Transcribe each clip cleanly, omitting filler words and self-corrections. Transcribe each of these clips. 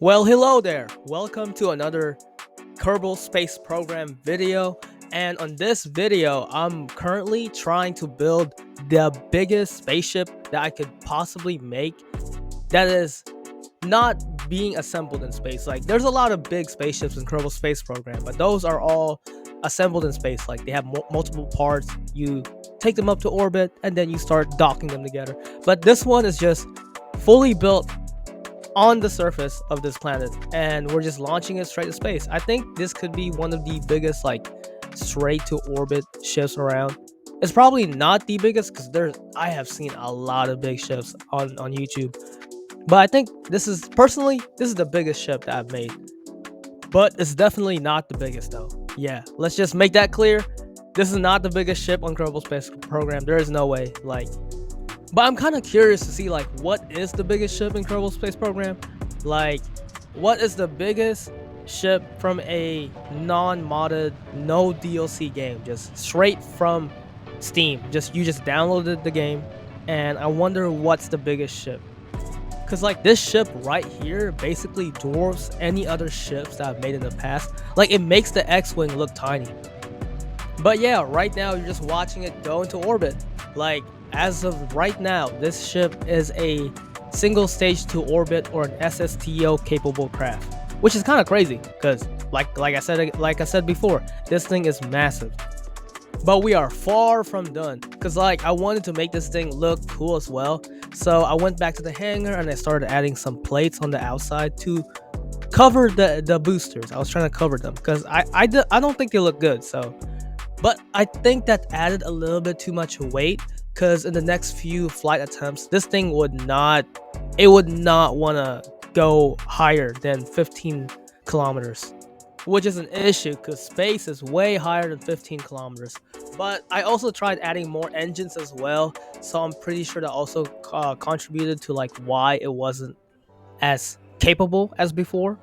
Well, hello there. Welcome to another Kerbal Space Program video. And on this video, I'm currently trying to build the biggest spaceship that I could possibly make that is not being assembled in space. Like, there's a lot of big spaceships in Kerbal Space Program, but those are all assembled in space. Like, they have multiple parts. You take them up to orbit, and then you start docking them together. But this one is just fully built on the surface of this planet, and we're just launching it straight to space. I think this could be one of the biggest, like, straight to orbit ships around. It's probably not the biggest because I have seen a lot of big ships on YouTube, but I think this is the biggest ship that I've made. But it's definitely not the biggest though. Yeah, let's just make that clear. This is not the biggest ship on Kerbal Space Program. There is no way. Like, but I'm kind of curious to see, like, what is the biggest ship in Kerbal Space Program? Like, what is the biggest ship from a non-modded, no DLC game, just straight from Steam? You just downloaded the game, and I wonder what's the biggest ship. Cause like this ship right here basically dwarfs any other ships that I've made in the past. Like, it makes the X-Wing look tiny. But yeah, right now you're just watching it go into orbit. Like, as of right now, this ship is a single stage to orbit or an SSTO capable craft, which is kind of crazy because like I said before, this thing is massive. But we are far from done because, like, I wanted to make this thing look cool as well. So I went back to the hangar and I started adding some plates on the outside to cover the boosters. I was trying to cover them because I don't think they look good. So, but I think that added a little bit too much weight, because in the next few flight attempts, this thing would not want to go higher than 15 kilometers, which is an issue because space is way higher than 15 kilometers. But I also tried adding more engines as well, so I'm pretty sure that also contributed to, like, why it wasn't as capable as before.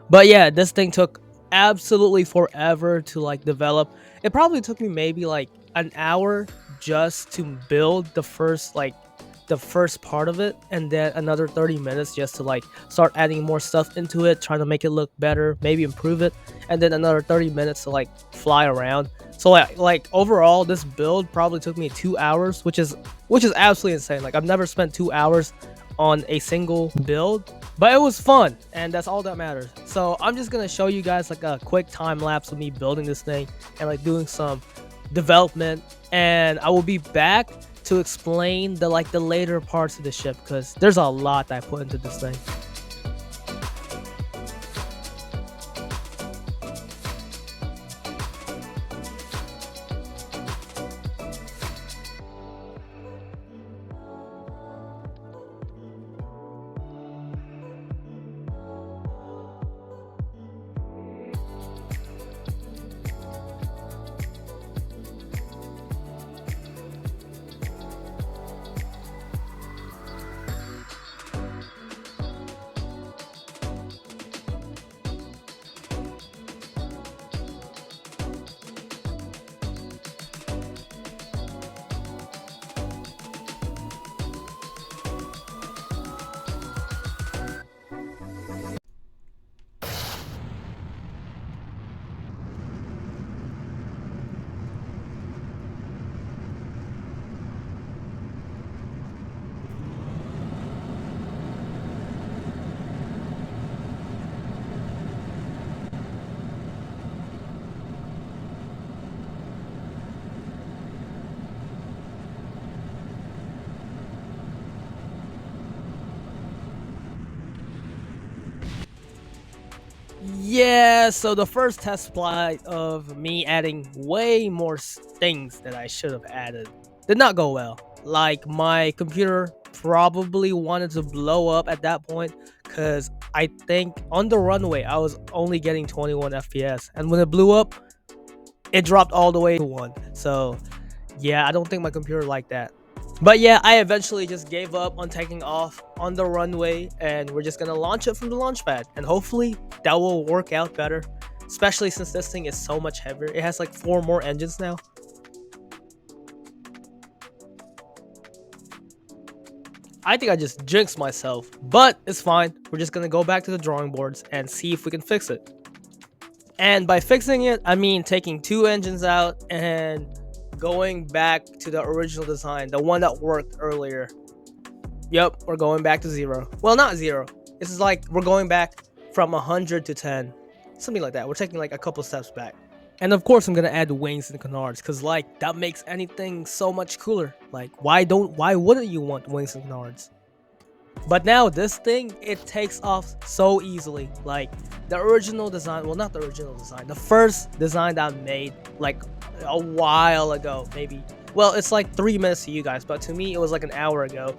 But yeah, this thing took absolutely forever to, like, develop. It probably took me maybe like an hour just to build the first part of it, and then another 30 minutes just to, like, start adding more stuff into it, trying to make it look better, maybe improve it, and then another 30 minutes to, like, fly around. So like overall, this build probably took me 2 hours, which is absolutely insane. Like, I've never spent 2 hours on a single build, but it was fun, and that's all that matters. So I'm just gonna show you guys, like, a quick time lapse of me building this thing and, like, doing some development, and I will be back to explain the later parts of the ship, because there's a lot that I put into this thing. Yeah, so the first test flight of me adding way more things that I should have added did not go well. Like, my computer probably wanted to blow up at that point, because I think on the runway I was only getting 21 FPS, and when it blew up, it dropped all the way to 1. So yeah, I don't think my computer liked that. But yeah, I eventually just gave up on taking off on the runway, and we're just gonna launch it from the launch pad, and hopefully that will work out better, especially since this thing is so much heavier. It has like 4 more engines now. I think I just jinxed myself, but it's fine. We're just gonna go back to the drawing boards and see if we can fix it. And by fixing it, I mean taking two engines out and going back to the original design, the one that worked earlier. Yep, we're going back to 0. Well, not 0. This is like we're going back from 100 to 10. Something like that. We're taking like a couple steps back. And of course, I'm gonna add wings and canards, cause like that makes anything so much cooler. Like, why wouldn't you want wings and canards? But now this thing, it takes off so easily. Like the original design, well, not the original design, the first design that I made like a while ago, maybe. Well, it's like 3 minutes to you guys, but to me, it was like an hour ago.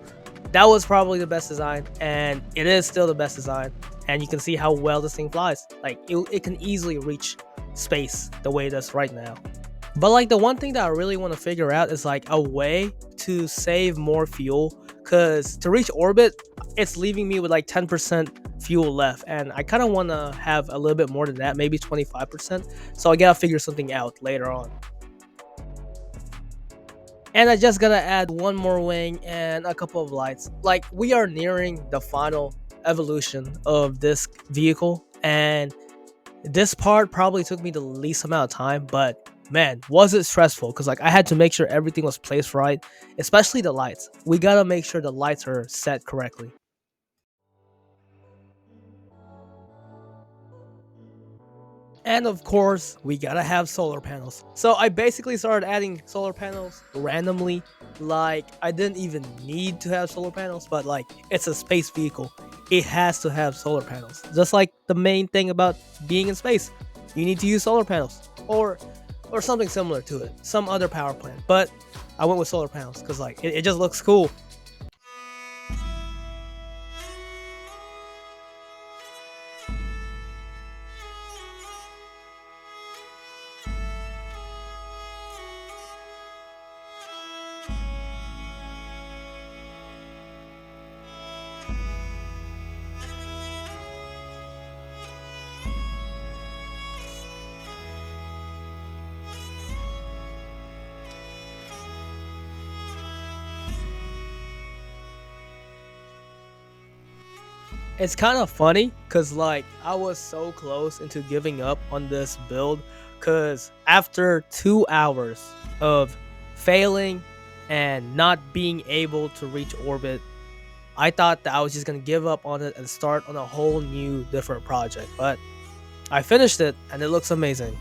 That was probably the best design, and it is still the best design. And you can see how well this thing flies. Like it can easily reach space the way it does right now. But like the one thing that I really want to figure out is like a way to save more fuel, because to reach orbit, it's leaving me with like 10% fuel left, and I kind of want to have a little bit more than that, maybe 25%. So I gotta figure something out later on. And I just gotta add one more wing and a couple of lights. Like we are nearing the final evolution of this vehicle, and this part probably took me the least amount of time, but man, was it stressful, because like I had to make sure everything was placed right, especially the lights. We gotta make sure the lights are set correctly. And of course, we gotta have solar panels. So I basically started adding solar panels randomly. Like I didn't even need to have solar panels, but like it's a space vehicle. It has to have solar panels. Just like the main thing about being in space. You need to use solar panels. Or something similar to it. Some other power plant. But I went with solar panels because like it just looks cool. It's kind of funny because like I was so close into giving up on this build, because after 2 hours of failing and not being able to reach orbit, I thought that I was just gonna give up on it and start on a whole new different project. But I finished it and it looks amazing.